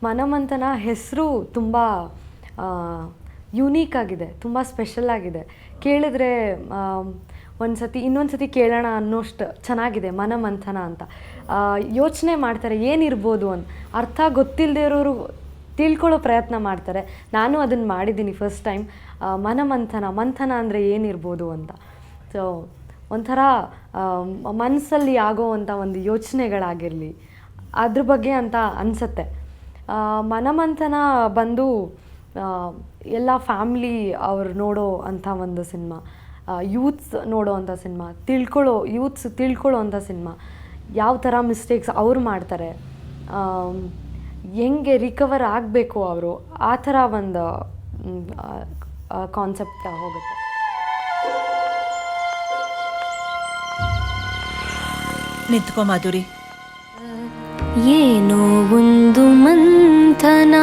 ಮನಮಂಥನ ಹೆಸರು ತುಂಬ ಯುನೀಕ್ ಆಗಿದೆ, ತುಂಬ ಸ್ಪೆಷಲ್ ಆಗಿದೆ. ಕೇಳಿದ್ರೆ ಇನ್ನೊಂದು ಸತಿ ಕೇಳೋಣ ಅನ್ನೋಷ್ಟು ಚೆನ್ನಾಗಿದೆ ಮನಮಂಥನ ಅಂತ. ಯೋಚನೆ ಮಾಡ್ತಾರೆ ಏನಿರ್ಬೋದು ಅಂತ, ಅರ್ಥ ಗೊತ್ತಿಲ್ಲದೆ ಇರೋರು ತಿಳ್ಕೊಳ್ಳೋ ಪ್ರಯತ್ನ ಮಾಡ್ತಾರೆ. ನಾನು ಅದನ್ನು ಮಾಡಿದ್ದೀನಿ ಫಸ್ಟ್ ಟೈಮ್. ಮಂಥನ ಅಂದರೆ ಏನಿರ್ಬೋದು ಅಂತ. ಸೊ ಒಂಥರ ಮನಸ್ಸಲ್ಲಿ ಆಗೋವಂಥ ಒಂದು ಯೋಚನೆಗಳಾಗಿರಲಿ ಅದ್ರ ಬಗ್ಗೆ ಅಂತ ಅನಿಸುತ್ತೆ. ಮನಮಂಥನ ಬಂದು ಎಲ್ಲ ಫ್ಯಾಮ್ಲಿ ಅವ್ರು ನೋಡೋ ಅಂಥ ಒಂದು ಸಿನಿಮಾ, ಯೂತ್ಸ್ ನೋಡೋ ಅಂಥ ಸಿನಿಮಾ, ಯೂತ್ಸ್ ತಿಳ್ಕೊಳ್ಳೋ ಅಂಥ ಸಿನಿಮಾ. ಯಾವ ಥರ ಮಿಸ್ಟೇಕ್ಸ್ ಅವ್ರು ಮಾಡ್ತಾರೆ, ಹೆಂಗೆ ರಿಕವರ್ ಆಗಬೇಕು ಅವರು, ಆ ಥರ ಒಂದು ಕಾನ್ಸೆಪ್ಟ್ ಹೋಗುತ್ತೆ. ನಿಂತ್ಕೋ ಮಾಧುರಿ. ಏನೋ ಒಂದು ಮಂಥನ